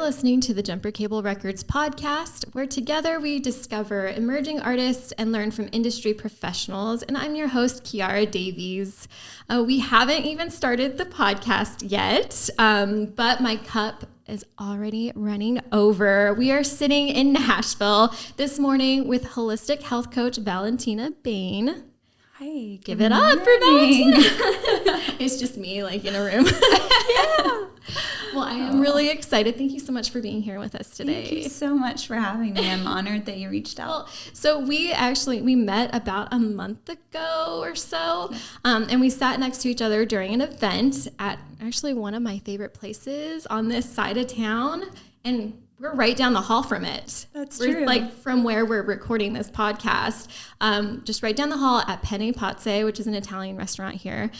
listening to the Jumper Cable Records podcast, where together we discover emerging artists and learn from industry professionals. And I'm your host, Chiara Davies. We haven't even started the podcast yet, but my cup is already running over. We are sitting in Nashville this morning with holistic health coach Valentina Bain. Hi. Give it up for Valentina. It's just me in a room. Yeah. Well, I am really excited. Thank you so much for being here with us today. Thank you so much for having me. I'm honored that you reached out. Well, so we met about a month ago or so, and we sat next to each other during an event at actually one of my favorite places on this side of town, and we're right down the hall from it. That's true. Like from where we're recording this podcast, just right down the hall at Penne Pazze, which is an Italian restaurant here.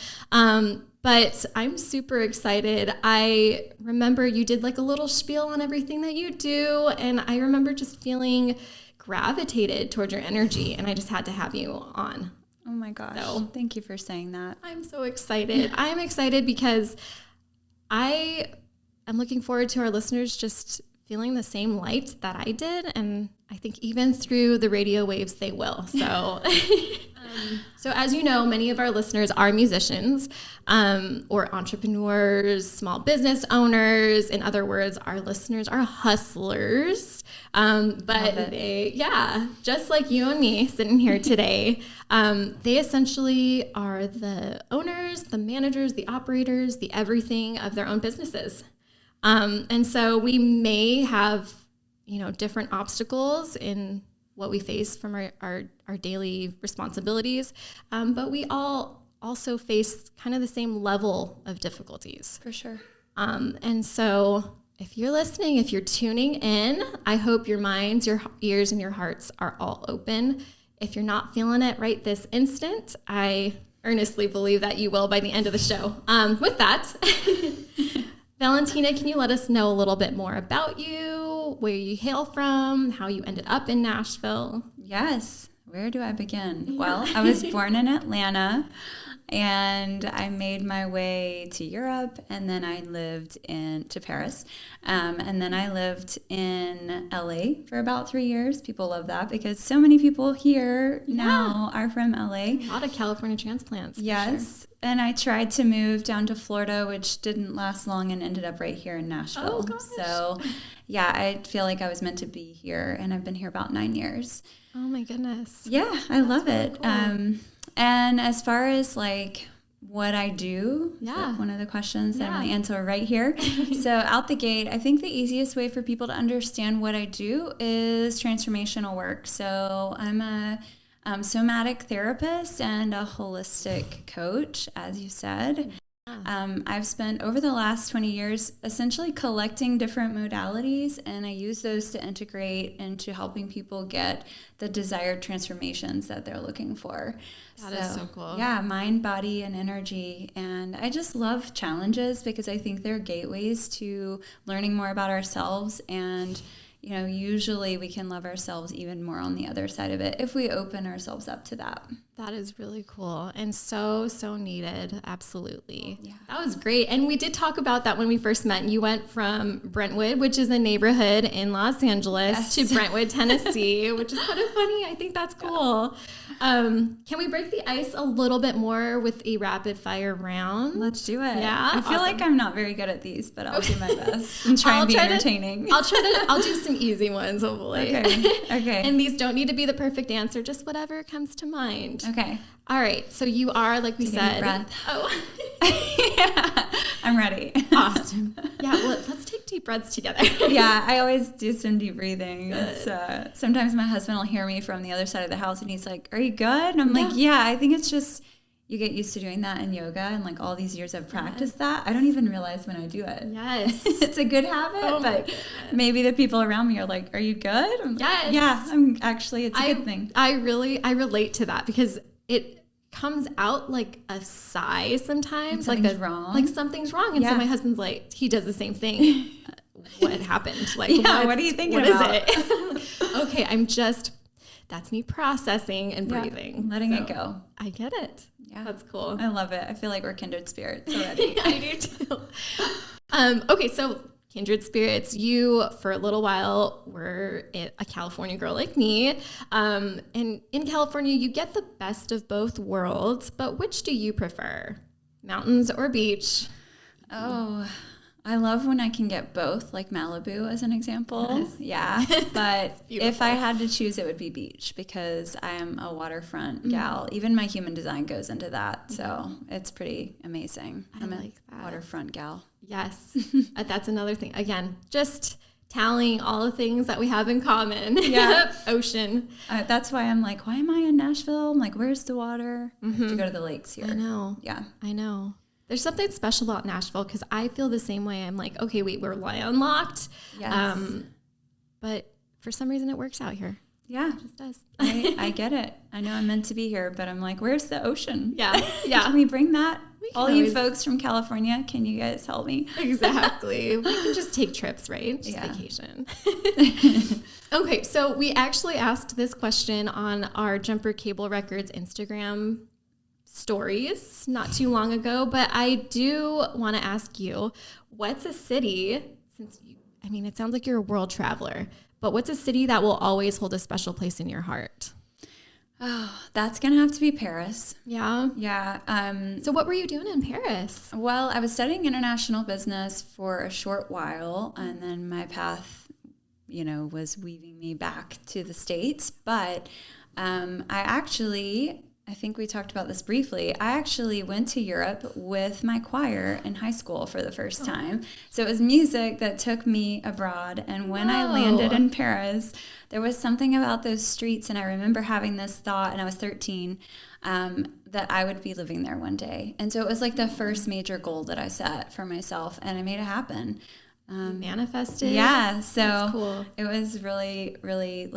But I'm super excited. I remember you did a little spiel on everything that you do, and I remember just feeling gravitated towards your energy, and I just had to have you on. Oh my gosh. So, thank you for saying that. I'm so excited. I'm excited because I am looking forward to our listeners just feeling the same light that I did, and I think even through the radio waves they will. So so as you know, many of our listeners are musicians or entrepreneurs, small business owners. In other words, our listeners are hustlers. But they, just like you and me sitting here today, they essentially are the owners, the managers, the operators, the everything of their own businesses. And so we may have, different obstacles in what we face from our daily responsibilities, but we all also face kind of the same level of difficulties. For sure. And so if you're listening, if you're tuning in, I hope your minds, your ears, and your hearts are all open. If you're not feeling it right this instant, I earnestly believe that you will by the end of the show. With that, Valentina, can you let us know a little bit more about you, where you hail from, how you ended up in Nashville? Yes. Where do I begin? Yeah. Well, I was born in Atlanta, and I made my way to Europe, and then I lived to Paris, and then I lived in LA for about 3 years. People love that because so many people here now are from LA. A lot of California transplants. Yes. Sure. And I tried to move down to Florida, which didn't last long and ended up right here in Nashville. Oh, gosh. So, yeah, I feel like I was meant to be here, and I've been here about 9 years. Oh, my goodness. Yeah, I love it. Cool. And as far as what I do, one of the questions that I'm going to answer right here. So out the gate, I think the easiest way for people to understand what I do is transformational work. So I'm a somatic therapist and a holistic coach, as you said. I've spent over the last 20 years essentially collecting different modalities, and I use those to integrate into helping people get the desired transformations that they're looking for. That is so cool. Yeah, mind, body, and energy. And I just love challenges because I think they're gateways to learning more about ourselves, and usually we can love ourselves even more on the other side of it if we open ourselves up to that. That is really cool and so, so needed. Absolutely. Yeah. That was great. And we did talk about that when we first met. You went from Brentwood, which is a neighborhood in Los Angeles, to Brentwood, Tennessee, which is kind of funny. I think that's cool. Can we break the ice a little bit more with a rapid fire round? Let's do it. Yeah. I feel like I'm not very good at these, but I'll do my best and try and be entertaining. I'll do some easy ones, hopefully. Okay. And these don't need to be the perfect answer, just whatever comes to mind. Okay. All right. So you are, like we said. Deep breath. Oh. Yeah. I'm ready. Awesome. Yeah. Well, let's take deep breaths together. Yeah. I always do some deep breathing. Sometimes my husband will hear me from the other side of the house and he's like, "Are you good?" And I'm like, "Yeah, I think it's just you get used to doing that in yoga, and all these years I've practiced that. I don't even realize when I do it." Yes. It's a good habit, but maybe the people around me are like, "Are you good?" I'm yes. Yeah, I'm actually, it's a good thing. I relate to that because it comes out like a sigh sometimes. Something's wrong. Like something's wrong. And so my husband's like, he does the same thing. What happened? What are you thinking about? What is it? Okay, that's me processing and breathing. Letting it go. I get it. Yeah. That's cool. I love it. I feel like we're kindred spirits already. I do too. Okay, so kindred spirits. You, for a little while, were a California girl like me. And in California, you get the best of both worlds. But which do you prefer, mountains or beach? Oh, I love when I can get both, like Malibu as an example. Yes. Yeah. But if I had to choose, it would be beach because I am a waterfront gal. Even my human design goes into that. So it's pretty amazing. I'm like a waterfront gal. Yes. That's another thing. Again, just tallying all the things that we have in common. Yeah. Ocean. That's why I'm like, why am I in Nashville? I'm like, where's the water? I have to go to the lakes here. I know. Yeah. I know. There's something special about Nashville because I feel the same way. I'm like, okay, wait, we're landlocked. Yes. But for some reason it works out here. Yeah. It just does. I get it. I know I'm meant to be here, but I'm like, where's the ocean? Yeah. Yeah. Can we bring that? All you folks from California, can you guys help me? Exactly. We can just take trips, right? Just vacation. Okay. So we actually asked this question on our Jumper Cable Records Instagram stories not too long ago, but I do want to ask you, what's a city, it sounds like you're a world traveler, but what's a city that will always hold a special place in your heart? Oh, that's going to have to be Paris. Yeah? Yeah. So what were you doing in Paris? Well, I was studying international business for a short while, and then my path, was weaving me back to the States. But I think we talked about this briefly. I actually went to Europe with my choir in high school for the first time. So it was music that took me abroad. And when I landed in Paris, there was something about those streets. And I remember having this thought, and I was 13, that I would be living there one day. And so it was like the first major goal that I set for myself, and I made it happen. Manifested? Yeah. So that's cool. It was really, really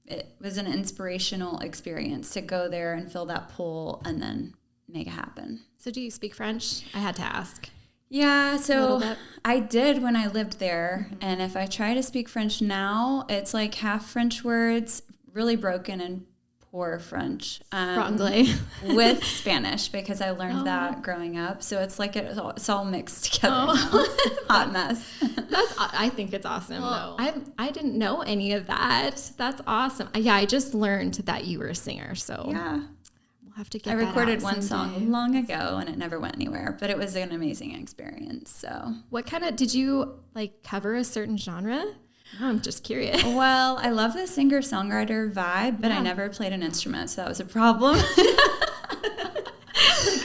it was an inspirational experience to go there and fill that pool and then make it happen. So do you speak French? I had to ask. Yeah, so I did when I lived there. Mm-hmm. And if I try to speak French now, it's like half French words, really broken and poor French. Franglais. With Spanish, because I learned that growing up. So it's like it's all mixed together now. Hot mess. I think it's awesome, though. I didn't know any of that. That's awesome. Yeah, I just learned that you were a singer, so yeah. We'll have to get I recorded one song long ago, and it never went anywhere, but it was an amazing experience. So what kind of, did you cover a certain genre? Oh, I'm just curious. Well, I love the singer-songwriter vibe, but I never played an instrument, so that was a problem.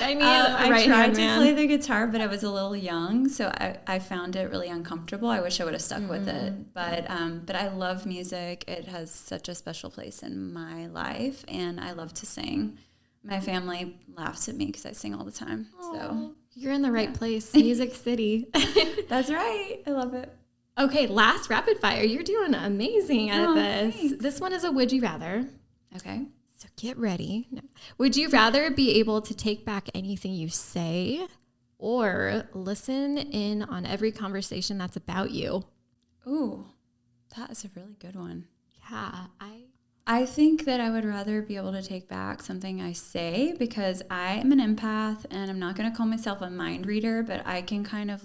I tried to play the guitar, but I was a little young, so I found it really uncomfortable. I wish I would have stuck with it. But I love music. It has such a special place in my life, and I love to sing. My family laughs at me because I sing all the time. Aww. So you're in the right place, Music City. That's right. I love it. Okay, last rapid fire. You're doing amazing at this. Thanks. This one is a would you rather. Okay. So get ready. No. Would you rather be able to take back anything you say or listen in on every conversation that's about you? Ooh, that is a really good one. Yeah, I think that I would rather be able to take back something I say because I am an empath, and I'm not going to call myself a mind reader, but I can kind of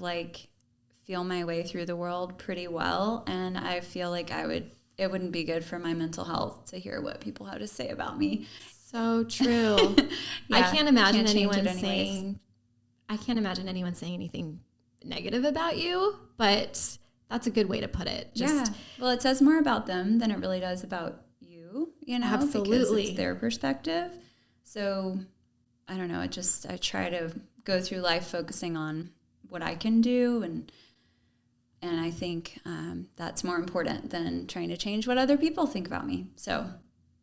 feel my way through the world pretty well, and I feel like it wouldn't be good for my mental health to hear what people have to say about me. So true. I can't imagine anyone saying anything negative about you, but that's a good way to put it. Well, it says more about them than it really does about you, Absolutely. Because it's their perspective. So I don't know. I try to go through life focusing on what I can do, and I think that's more important than trying to change what other people think about me. So,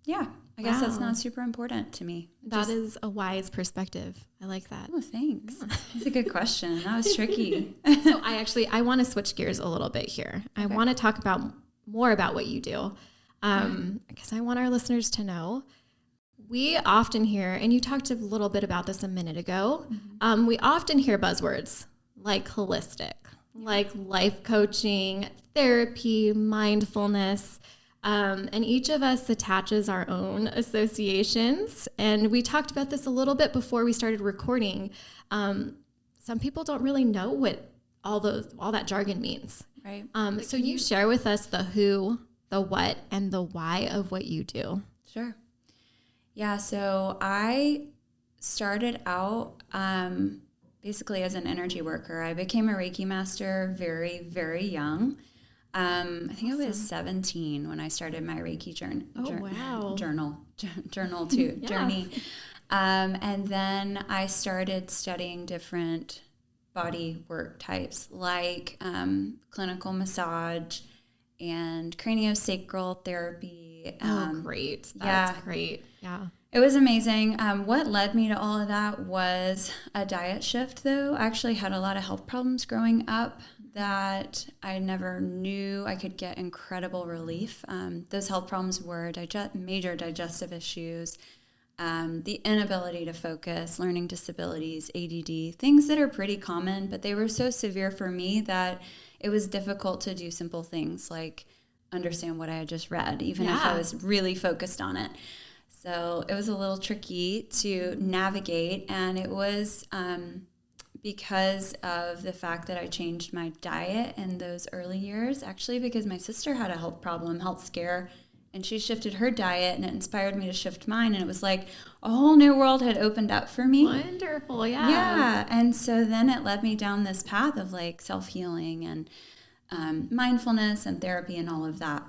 yeah, I guess that's not super important to me. That is a wise perspective. I like that. Oh, thanks. Yeah. That's a good question. That was tricky. So I want to switch gears a little bit here. Okay. I want to talk more about what you do because I want our listeners to know. We often hear, and you talked a little bit about this a minute ago, we often hear buzzwords like holistic, like life coaching, therapy, mindfulness, and each of us attaches our own associations. And we talked about this a little bit before we started recording. Some people don't really know what all that jargon means. Right. So you share with us the who, the what, and the why of what you do. Sure. Yeah. So I started out basically as an energy worker. I became a Reiki master very, very young. I think I was 17 when I started my Reiki journey. And then I started studying different body work types like clinical massage and craniosacral therapy. Great. That's great. Yeah. It was amazing. What led me to all of that was a diet shift, though. I actually had a lot of health problems growing up that I never knew I could get incredible relief. Those health problems were major digestive issues, the inability to focus, learning disabilities, ADD, things that are pretty common, but they were so severe for me that it was difficult to do simple things like understand what I had just read, even if I was really focused on it. So it was a little tricky to navigate, and it was because of the fact that I changed my diet in those early years, actually because my sister had a health scare, and she shifted her diet, and it inspired me to shift mine, and it was like a whole new world had opened up for me. Wonderful, yeah. Yeah, and so then it led me down this path of like self-healing and mindfulness and therapy and all of that.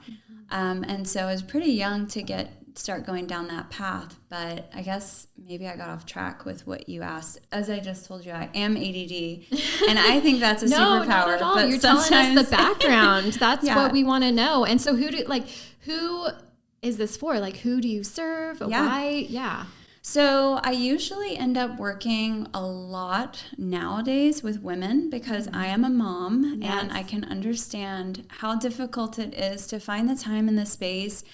And so I was pretty young to start going down that path, but I guess maybe I got off track with what you asked. As I just told you, I am ADD, and I think that's a superpower. Not at all. But you're telling us the background. That's what we want to know. And so who is this for? Like, who do you serve? Why? Yeah. So I usually end up working a lot nowadays with women because I am a mom, and I can understand how difficult it is to find the time and the space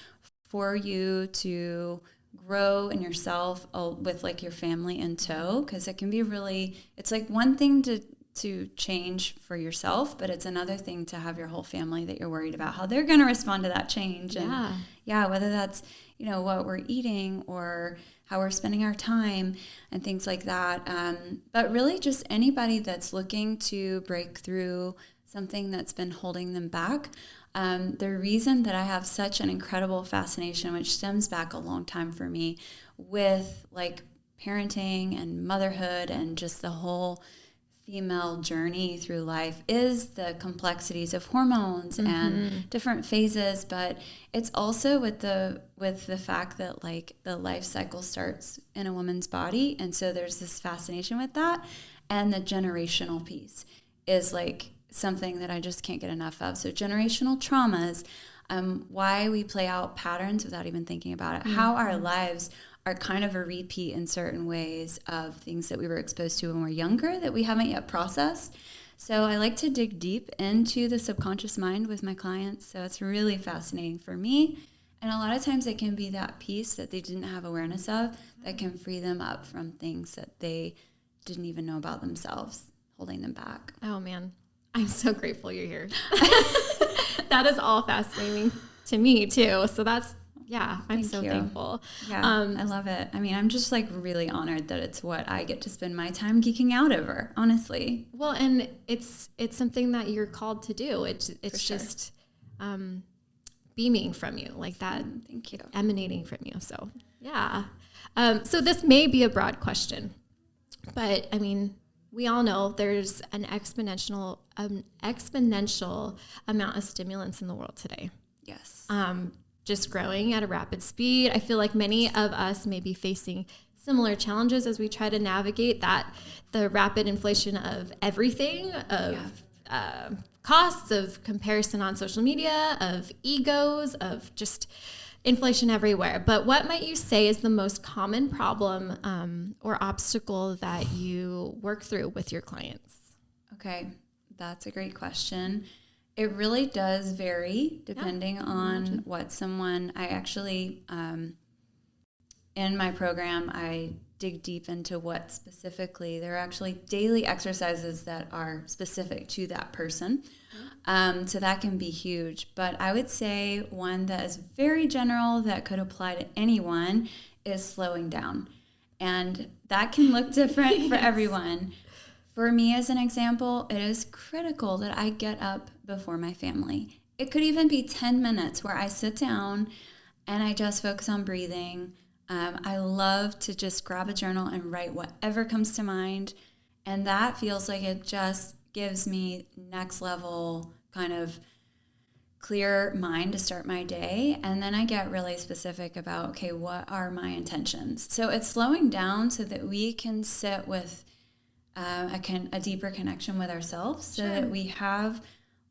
for you to grow in yourself with like your family in tow, because it can be it's like one thing to change for yourself, but it's another thing to have your whole family that you're worried about how they're going to respond to that change. And whether that's, what we're eating or how we're spending our time and things like that. But really just anybody that's looking to break through something that's been holding them back. The reason that I have such an incredible fascination, which stems back a long time for me, with like parenting and motherhood and just the whole female journey through life, is the complexities of hormones and different phases, but it's also with the fact that like the life cycle starts in a woman's body, and so there's this fascination with that, and the generational piece is like something that I just can't get enough of. So generational traumas, why we play out patterns without even thinking about it, how our lives are kind of a repeat in certain ways of things that we were exposed to when we were younger that we haven't yet processed. So I like to dig deep into the subconscious mind with my clients. So it's really fascinating for me. And a lot of times it can be that piece that they didn't have awareness of that can free them up from things that they didn't even know about themselves, holding them back. Oh, man. I'm so grateful you're here. That is all fascinating to me, too. So I'm so thankful. Yeah, I love it. I mean, I'm just like really honored that it's what I get to spend my time geeking out over, honestly. Well, and it's something that you're called to do. It's just beaming from you like that. Thank you. Emanating from you. So, yeah. So this may be a broad question, but I mean, we all know there's an exponential amount of stimulants in the world today. Yes. Just growing at a rapid speed. I feel like many of us may be facing similar challenges as we try to navigate the rapid inflation of everything, of costs, of comparison on social media, of egos, of just inflation everywhere. But what might you say is the most common problem or obstacle that you work through with your clients? Okay, that's a great question. It really does vary depending on what I actually, in my program, I dig deep into what specifically, there are actually daily exercises that are specific to that person. So that can be huge. But I would say one that is very general that could apply to anyone is slowing down. And that can look different for everyone. For me, as an example, it is critical that I get up before my family. It could even be 10 minutes where I sit down and I just focus on breathing. I love to just grab a journal and write whatever comes to mind. And that feels like it just gives me next level kind of clear mind to start my day. And then I get really specific about, okay, what are my intentions? So it's slowing down so that we can sit with a deeper connection with ourselves, so that we have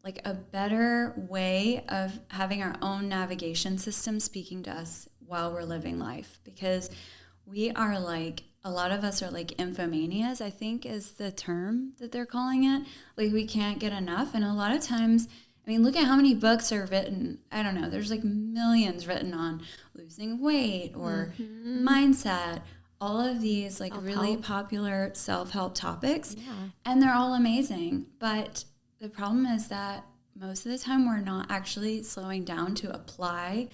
like a better way of having our own navigation system speaking to us while we're living life. Because we are like, a lot of us are like infomanias, I think is the term that they're calling it. Like we can't get enough. And a lot of times, I mean, look at how many books are written. I don't know. There's like millions written on losing weight or mindset, all of these like self-help, really popular self-help topics. Yeah. And they're all amazing. But the problem is that most of the time we're not actually slowing down to apply.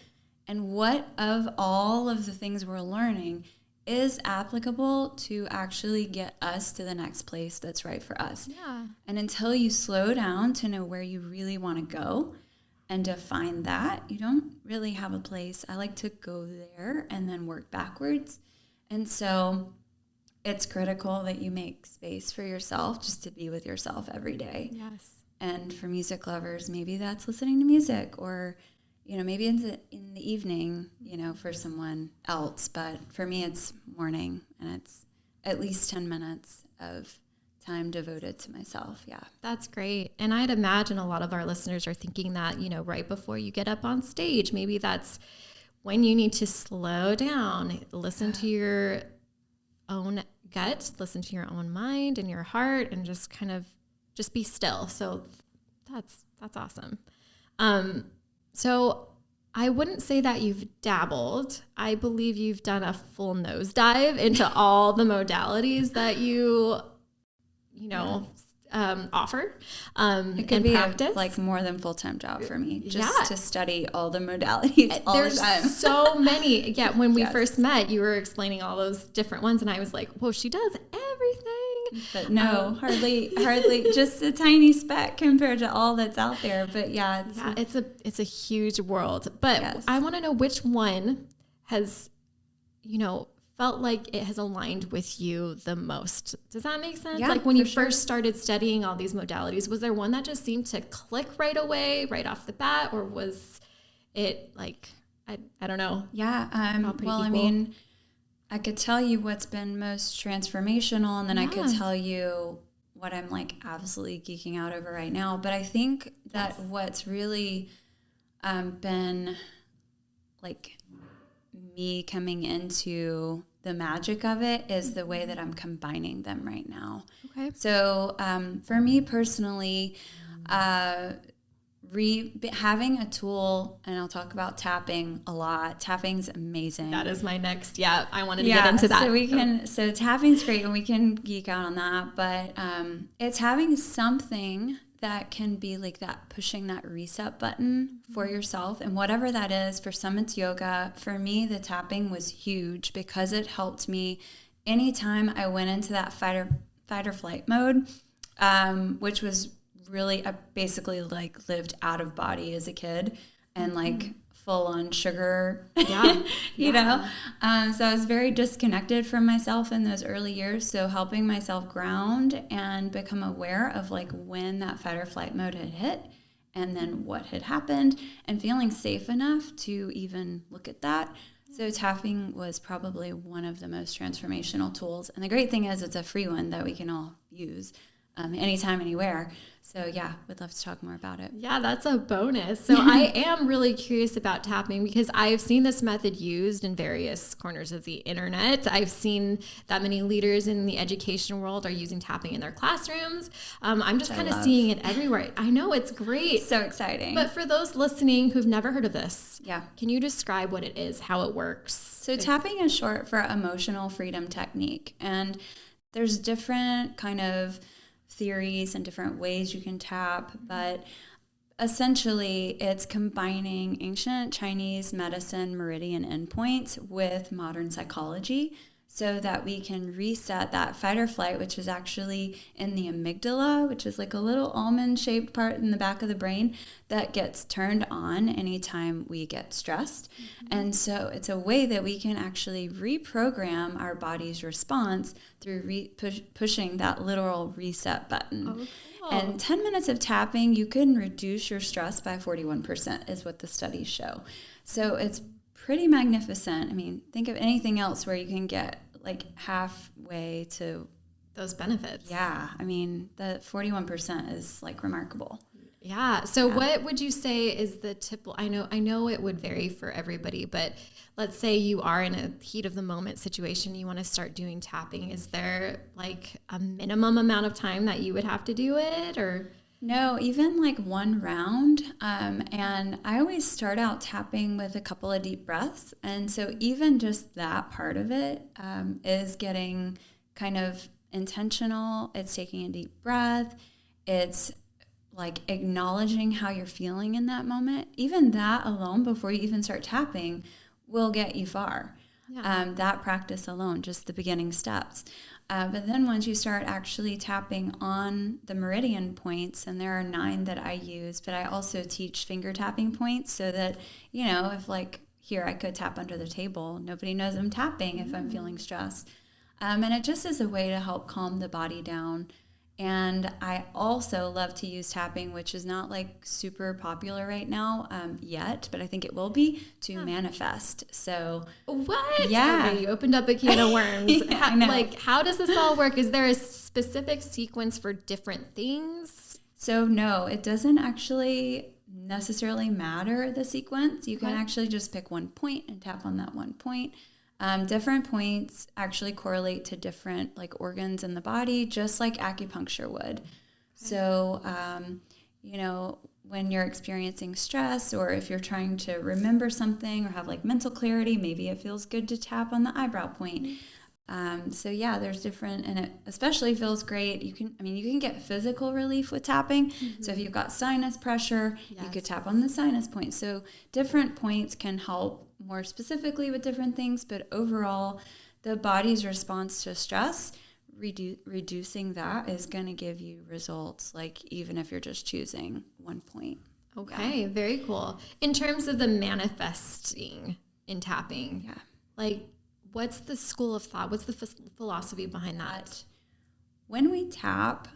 And what of all of the things we're learning is applicable to actually get us to the next place that's right for us. Yeah. And until you slow down to know where you really want to go and define that, you don't really have a place. I like to go there and then work backwards. And so it's critical that you make space for yourself just to be with yourself every day. Yes. And for music lovers, maybe that's listening to music, or maybe in the evening, for someone else. But for me, it's morning, and it's at least 10 minutes of time devoted to myself. Yeah. That's great. And I'd imagine a lot of our listeners are thinking that, right before you get up on stage, maybe that's when you need to slow down, listen to your own gut, listen to your own mind and your heart, and just kind of just be still. So that's awesome. So I wouldn't say that you've dabbled. I believe you've done a full nosedive into all the modalities that you offer it could be practice. Like more than full-time job for me, just to study all the modalities all the time. There's so many. Yeah, when we first met, you were explaining all those different ones, and I was like, whoa, she does everything. But no, hardly, just a tiny speck compared to all that's out there. But it's a huge world. But I want to know which one has, felt like it has aligned with you the most. Does that make sense? Yeah, like when you first started studying all these modalities, was there one that just seemed to click right away, right off the bat, or was it like, I don't know. Yeah. Well, equal? I mean, I could tell you what's been most transformational, and then I could tell you what I'm like absolutely geeking out over right now. But I think that what's really been like me coming into the magic of it is the way that I'm combining them right now. Okay. So for me personally, having a tool, and I'll talk about tapping a lot. Tapping's amazing. That is my next. Yeah, I wanted to get into that. So tapping's great, and we can geek out on that. But it's having something that can be like that, pushing that reset button for yourself, and whatever that is. For some, it's yoga. For me, the tapping was huge because it helped me anytime I went into that fight or flight mode, which was really, I basically like lived out of body as a kid and like full on sugar, you know? So I was very disconnected from myself in those early years. So helping myself ground and become aware of like when that fight or flight mode had hit and then what had happened, and feeling safe enough to even look at that. So tapping was probably one of the most transformational tools. And the great thing is it's a free one that we can all use anytime, anywhere. So yeah, would love to talk more about it. Yeah, that's a bonus. So I am really curious about tapping because I've seen this method used in various corners of the internet. I've seen that many leaders in the education world are using tapping in their classrooms. I'm just kind of seeing it everywhere. I know, it's great. So exciting. But for those listening who've never heard of this, can you describe what it is, how it works? So tapping is short for emotional freedom technique. And there's different kind of theories and different ways you can tap, but essentially it's combining ancient Chinese medicine meridian endpoints with modern psychology. so that we can reset that fight or flight, which is actually in the amygdala, which is like a little almond-shaped part in the back of the brain that gets turned on anytime we get stressed. Mm-hmm. And so it's a way that we can actually reprogram our body's response through pushing that literal reset button. Oh, cool. And 10 minutes of tapping, you can reduce your stress by 41%, is what the studies show. So it's pretty magnificent. I mean, think of anything else where you can get like halfway to those benefits. Yeah. I mean, the 41% is like remarkable. Yeah. So what would you say is the typical, I know it would vary for everybody, but let's say you are in a heat of the moment situation, you want to start doing tapping. Is there like a minimum amount of time that you would have to do it, or? No, even like one round. And I always start out tapping with a couple of deep breaths. And so even just that part of it is getting kind of intentional. It's taking a deep breath. It's like acknowledging how you're feeling in that moment. Even that alone, before you even start tapping, will get you far. Yeah. That practice alone, just the beginning steps. But then once you start actually tapping on the meridian points, and there are 9 that I use, but I also teach finger tapping points so that, you know, if like here I could tap under the table, nobody knows I'm tapping if I'm feeling stressed. And it just is a way to help calm the body down. And I also love to use tapping, which is not like super popular right now yet, but I think it will be, to manifest. So what? Yeah, okay, you opened up a can of worms. Yeah, how does this all work? Is there a specific sequence for different things? So no, it doesn't actually necessarily matter the sequence. You can actually just pick one point and tap on that one point. Different points actually correlate to different like organs in the body, just like acupuncture would. Okay. So, you know, when you're experiencing stress, or if you're trying to remember something or have like mental clarity, maybe it feels good to tap on the eyebrow point. So yeah, there's different, and it especially feels great. You can get physical relief with tapping. Mm-hmm. So if you've got sinus pressure, you could tap on the sinus point. So different points can help more specifically with different things, but overall, the body's response to stress, reducing that is going to give you results, like even if you're just choosing one point. Okay, very cool. In terms of the manifesting in tapping, like what's the school of thought? What's the philosophy behind that? When we tap,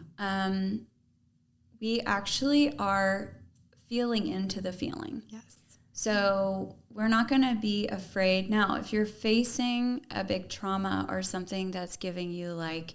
we actually are feeling into the feeling. Yes. So we're not going to be afraid. Now, if you're facing a big trauma or something that's giving you like,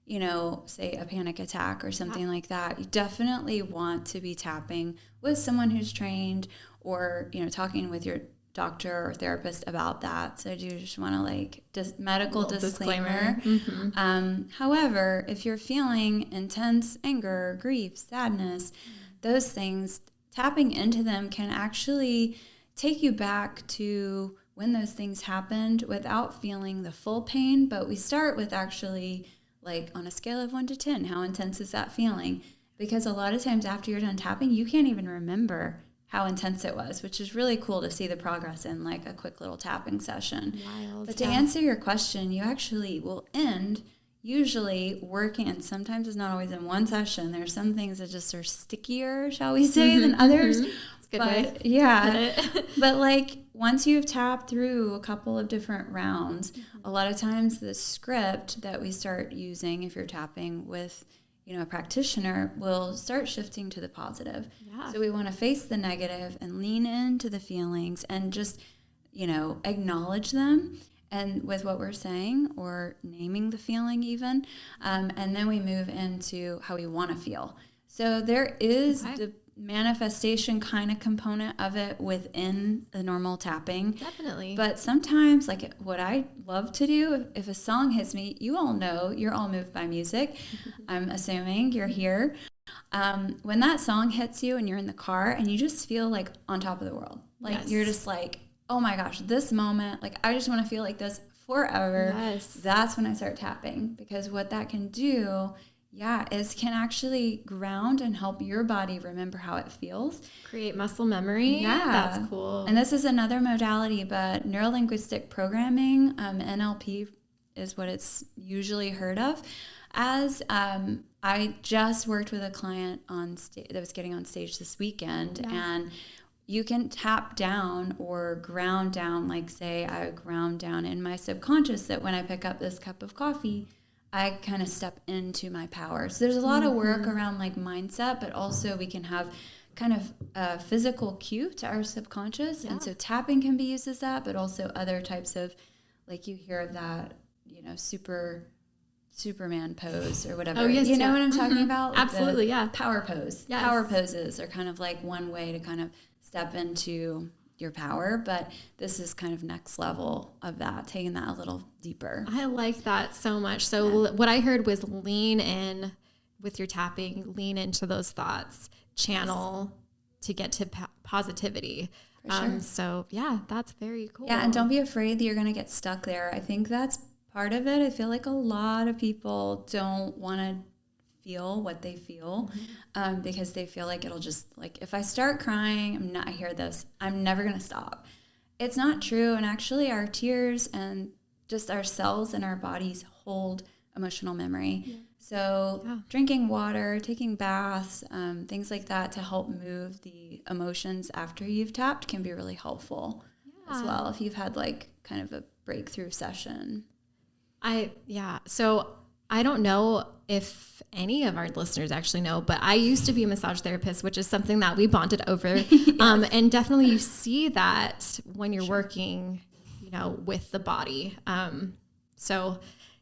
you know, say a panic attack or something like that, you definitely want to be tapping with someone who's trained, or, you know, talking with your doctor or therapist about that. So I do just want to like medical disclaimer. Mm-hmm. However, if you're feeling intense anger, grief, sadness, those things, tapping into them can actually take you back to when those things happened without feeling the full pain. But we start with actually like on a scale of 1 to 10, how intense is that feeling? Because a lot of times after you're done tapping, you can't even remember how intense it was, which is really cool to see the progress in like a quick little tapping session. Wild. But to answer your question, you actually will end usually working, and sometimes it's not always in one session. There's some things that just are stickier, shall we say, than others. It's a good way. Yeah. But like once you've tapped through a couple of different rounds, a lot of times the script that we start using, if you're tapping with, you know, a practitioner, will start shifting to the positive. Yeah. So we want to face the negative and lean into the feelings and just, you know, acknowledge them, and with what we're saying or naming the feeling even. And then we move into how we want to feel. So there is the manifestation kind of component of it within the normal tapping. Definitely. But sometimes, like what I love to do, if a song hits me, you all know you're all moved by music. I'm assuming you're here. When that song hits you and you're in the car and you just feel like on top of the world, like you're just like, oh my gosh, this moment, like I just want to feel like this forever. Yes. That's when I start tapping, because what that can do, is can actually ground and help your body remember how it feels. Create muscle memory. Yeah. That's cool. And this is another modality, but neuro-linguistic programming, NLP, is what it's usually heard of as. I just worked with a client on that was getting on stage this weekend, and you can tap down or ground down, like say I ground down in my subconscious that when I pick up this cup of coffee, I kind of step into my power. So there's a lot of work around like mindset, but also we can have kind of a physical cue to our subconscious. And so tapping can be used as that, but also other types of, like you hear of that, you know, Superman pose or whatever. Oh, yes, you know what I'm talking about? Like absolutely, power pose. Yes. Power poses are kind of like one way to kind of step into your power, but this is kind of next level of that, taking that a little deeper. I like that so much. So what I heard was lean in with your tapping, lean into those thoughts, channel to get to positivity. For sure. So yeah, that's very cool. Yeah, and don't be afraid that you're going to get stuck there. I think that's part of it. I feel like a lot of people don't want to feel what they feel because they feel like it'll just, like, if I start crying, I hear this, I'm never going to stop. It's not true. And actually our tears and just our cells and our bodies hold emotional memory. Yeah. So drinking water, taking baths, things like that to help move the emotions after you've tapped can be really helpful as well if you've had like kind of a breakthrough session. So I don't know if any of our listeners actually know, but I used to be a massage therapist, which is something that we bonded over. Yes. And definitely you see that when you're working, you know, with the body. So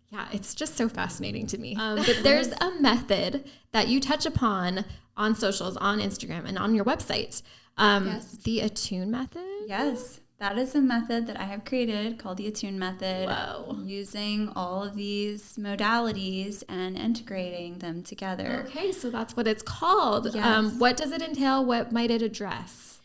yeah, it's just so fascinating to me. But there's a method that you touch upon on socials, on Instagram, and on your website. The Attune method. Yes. That is a method that I have created called the Attune method. Whoa. Using all of these modalities and integrating them together. Okay, so that's what it's called. Yes. What does it entail? What might it address?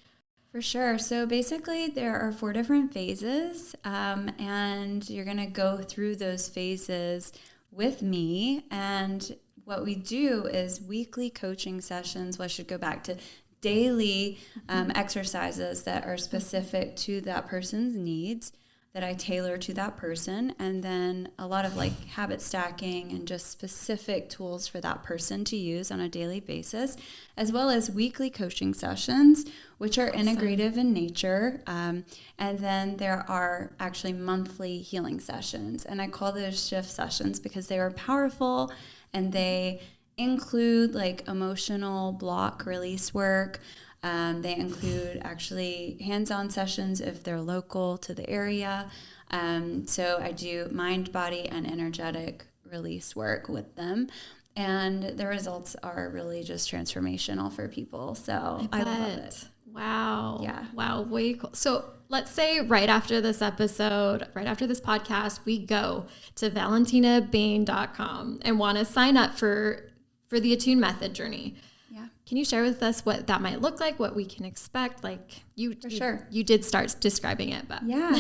For sure. So basically there are 4 different phases, and you're going to go through those phases with me. And what we do is weekly coaching sessions. Well, I should go back to daily exercises that are specific to that person's needs that I tailor to that person, and then a lot of like habit stacking and just specific tools for that person to use on a daily basis, as well as weekly coaching sessions, which are integrative in nature. And then there are actually monthly healing sessions, and I call those shift sessions because they are powerful and they include like emotional block release work. They include actually hands-on sessions if they're local to the area. So I do mind, body, and energetic release work with them. And the results are really just transformational for people. So I love it. Wow. Yeah. Wow. Way cool. So let's say right after this episode, right after this podcast, we go to valentinabain.com and want to sign up for the Attune Method journey. Yeah. Can you share with us what that might look like, what we can expect? Like you did start describing it, but yeah.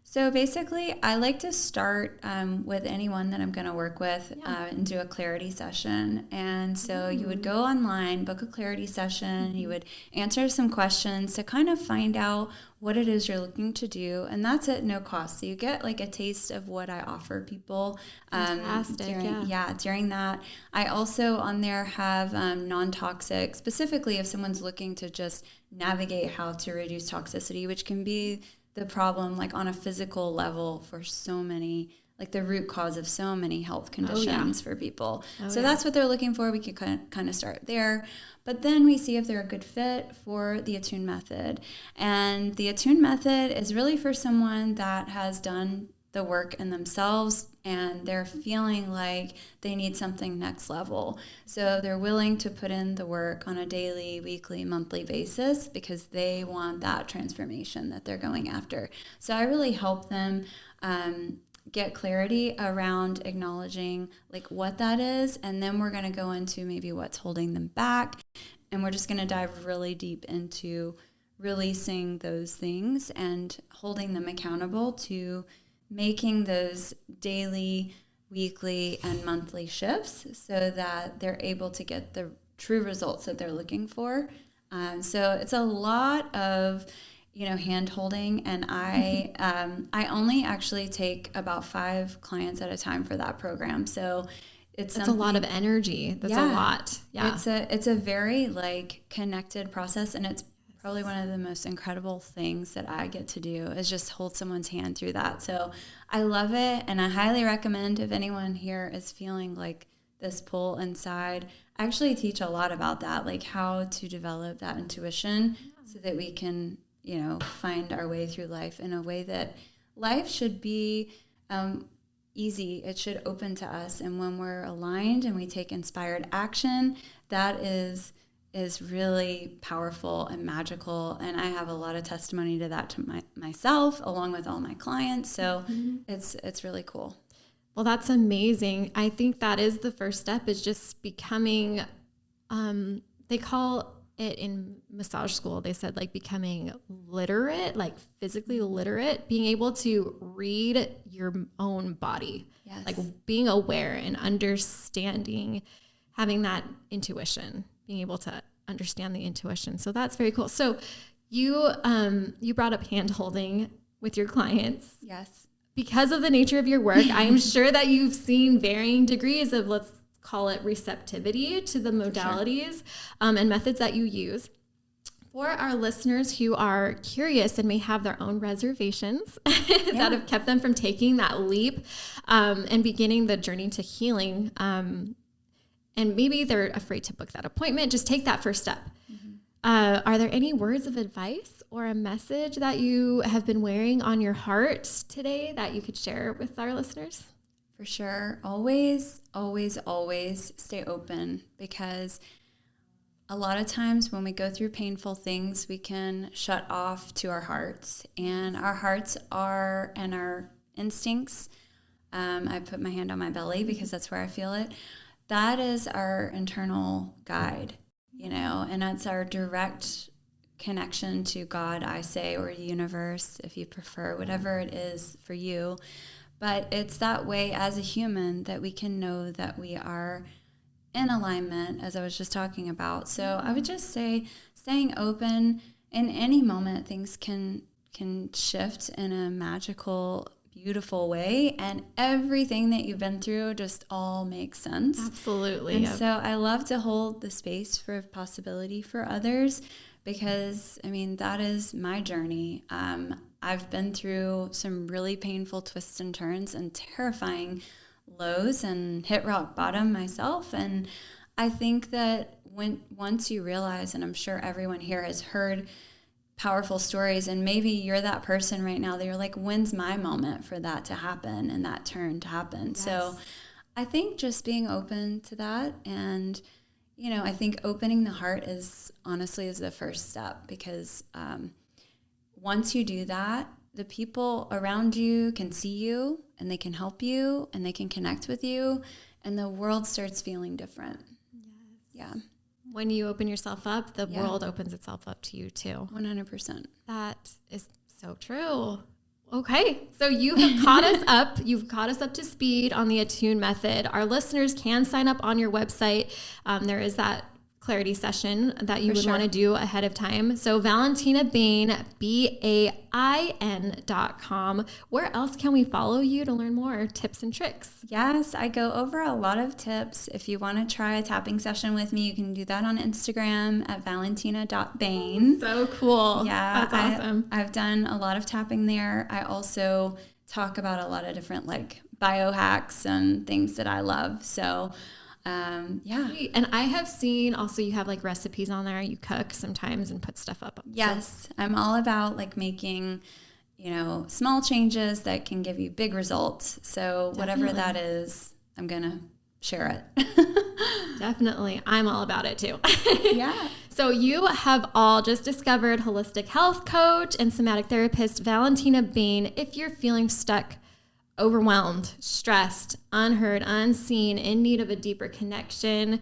So basically, I like to start with anyone that I'm going to work with and do a clarity session. And so you would go online, book a clarity session. You would answer some questions to kind of find out what it is you're looking to do. And that's at no cost. So you get like a taste of what I offer people. Fantastic. During that. I also on there have non-toxic, specifically if someone's looking to just navigate how to reduce toxicity, which can be the problem like on a physical level for so many, like the root cause of so many health conditions for people. So that's what they're looking for. We could kind of start there. But then we see if they're a good fit for the Attune method. And the Attune method is really for someone that has done the work in themselves and they're feeling like they need something next level. So they're willing to put in the work on a daily, weekly, monthly basis because they want that transformation that they're going after. So I really help them get clarity around acknowledging like what that is. And then we're going to go into maybe what's holding them back. And we're just going to dive really deep into releasing those things and holding them accountable to making those daily, weekly, and monthly shifts so that they're able to get the true results that they're looking for. So it's a lot of hand holding, and I only actually take about 5 clients at a time for that program. So it's a lot of energy. That's a lot. Yeah. It's a very like connected process, and it's probably one of the most incredible things that I get to do is just hold someone's hand through that. So I love it, and I highly recommend if anyone here is feeling like this pull inside. I actually teach a lot about that, like how to develop that intuition so that we can, find our way through life in a way that life should be easy. It should open to us. And when we're aligned and we take inspired action, that is really powerful and magical. And I have a lot of testimony to that to myself, along with all my clients. So it's really cool. Well, that's amazing. I think that is the first step, is just becoming, they call it in massage school, they said like becoming literate, like physically literate, being able to read your own body, like being aware and understanding, having that intuition, being able to understand the intuition. So that's very cool. So you brought up hand holding with your clients. Yes. Because of the nature of your work, I am sure that you've seen varying degrees of, let's call it, receptivity to the modalities and methods that you use. For our listeners who are curious and may have their own reservations that have kept them from taking that leap and beginning the journey to healing, and maybe they're afraid to book that appointment, just take that first step. Are there any words of advice or a message that you have been wearing on your heart today that you could share with our listeners? For sure. Always, always, always stay open, because a lot of times when we go through painful things, we can shut off to our hearts, and our hearts and our instincts. I put my hand on my belly because that's where I feel it. That is our internal guide, and that's our direct connection to God, I say, or the universe, if you prefer, whatever it is for you. But it's that way as a human that we can know that we are in alignment, as I was just talking about. So I would just say staying open. In any moment, things can shift in a magical, beautiful way, and everything that you've been through just all makes sense. Absolutely. And so I love to hold the space for possibility for others, because that is my journey. I've been through some really painful twists and turns and terrifying lows, and hit rock bottom myself. And I think that once you realize, and I'm sure everyone here has heard powerful stories, and maybe you're that person right now that you're like, when's my moment for that to happen and that turn to happen? Yes. So I think just being open to that, and I think opening the heart is the first step, because once you do that, the people around you can see you, and they can help you, and they can connect with you, and the world starts feeling different. Yes. Yeah. When you open yourself up, the world opens itself up to you too. 100%. That is so true. Okay, so you have caught us up. You've caught us up to speed on the Attune method. Our listeners can sign up on your website. There is that clarity session that you would want to do ahead of time. So Valentina Bain, BAIN.com. Where else can we follow you to learn more tips and tricks? Yes, I go over a lot of tips. If you want to try a tapping session with me, you can do that on Instagram at valentina.bain. So cool. Yeah, that's awesome. I've done a lot of tapping there. I also talk about a lot of different biohacks and things that I love. So Sweet. And I have seen also you have recipes on there. You cook sometimes and put stuff up. Yes. I'm all about making, small changes that can give you big results. So whatever that is, I'm going to share it. Definitely. I'm all about it too. Yeah. So you have all just discovered holistic health coach and somatic therapist Valentina Bain. If you're feeling stuck, overwhelmed, stressed, unheard, unseen, in need of a deeper connection,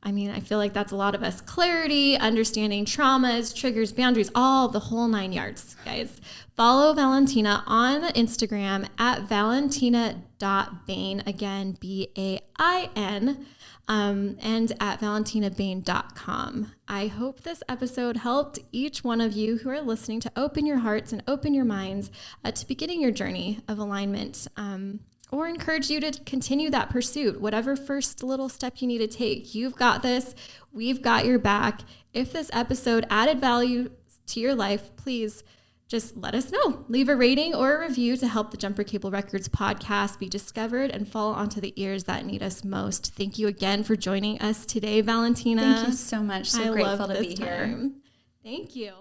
I feel like that's a lot of us. Clarity, understanding traumas, triggers, boundaries, all the whole 9 yards, guys. Follow Valentina on Instagram at valentina.bain, again, BAIN. and at valentinabain.com. I hope this episode helped each one of you who are listening to open your hearts and open your minds to beginning your journey of alignment, or encourage you to continue that pursuit, whatever first little step you need to take. You've got this. We've got your back. If this episode added value to your life, please just let us know. Leave a rating or a review to help the Jumper Cable Records podcast be discovered and fall onto the ears that need us most. Thank you again for joining us today, Valentina. Thank you so much. So grateful to be here. Thank you.